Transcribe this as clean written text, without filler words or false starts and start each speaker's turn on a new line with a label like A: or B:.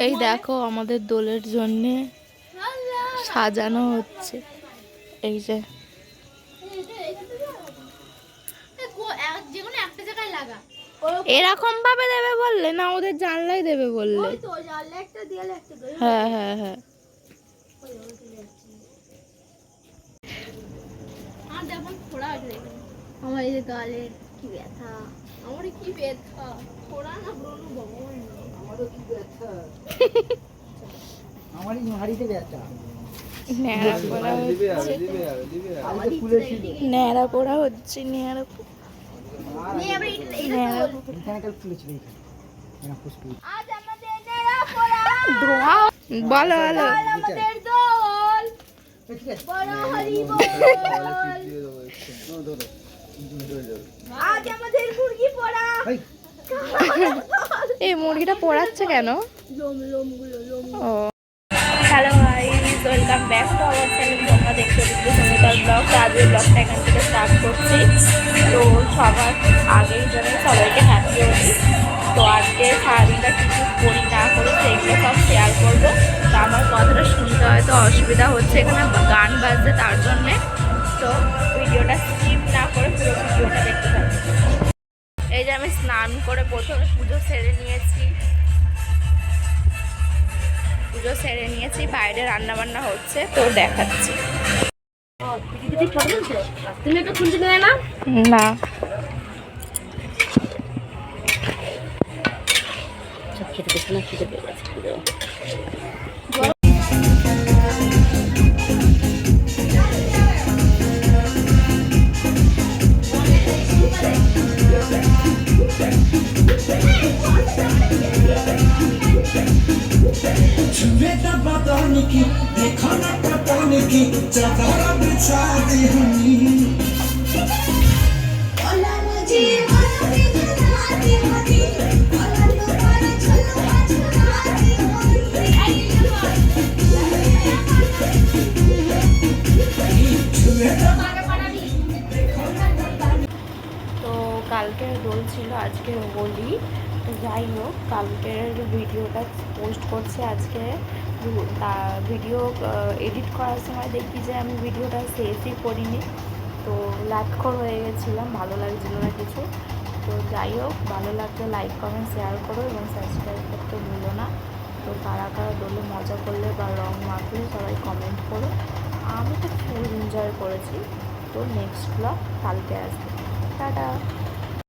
A: এই দেখো আমাদের দোলের জন্য সাজানো হচ্ছে। এই যে এরকম ভাবে দেবে বললে না, ওদের জানলাই দেবে বললে। হ্যাঁ হ্যাঁ হ্যাঁ।
B: আমার এই গালে কি ব্যথা, আমার কি ব্যথা, থোড়া না ব্রণ ভগবান, আমারও কি ব্যথা, আমারই হাড়িতে ব্যথা।
A: ন্যাড়া পোড়া হচ্ছে, ন্যাড়া পোড়া হচ্ছে, ন্যাড়া বলো বলো। এই মুরগিটা পোড়াচ্ছে কেন? Hello guys, welcome back to our channel. তোমরা দেখতে পাচ্ছো সুমিতার ব্লগ। আজকের ব্লগটা এখান থেকে স্টার্ট করছি। তো সবার আগেই জানাই সবাইকে হ্যাপি হোলি। তো আজকে সারাদিনটা কিছু করি না করি সেগুলো সব শেয়ার করবো। তো আমার কথাটা শুনতে হয়তো অসুবিধা হচ্ছে, এখানে গান বাজছে তার জন্যে। তো ভিডিওটা স্কিপ না করে পুরো ভিডিওটা দেখতে থাকবো। এই যে আমি স্নান করে প্রথমে পুজো সেরে নিয়েছি, বাইরে রান্না বান্না হচ্ছে, তো দেখাচ্ছি। না
C: देखा ना पटाने की चादर बिछा दी हमी।
A: তো কালকের দোল ছিল, আজকে হোলি। তো যাই হোক, কালকের ভিডিওটা পোস্ট করছি আজকে। ভিডিও এডিট করার সময় দেখি যে আমি ভিডিওটা সেভই করিনি, তো লাটখর হয়ে গেছিলাম, ভালো লাগছিল না কিছু। তো যাই হোক, ভালো লাগলে লাইক কমেন্ট শেয়ার করো এবং সাবস্ক্রাইব করতে ভুলো না। তো কারা কারা দোলে মজা করলে বা রং মাখলে সবাই কমেন্ট করো। আমি তো ফুল এনজয় করেছি। তো নেক্সট ব্লগ কালকে আসবে। টাটা।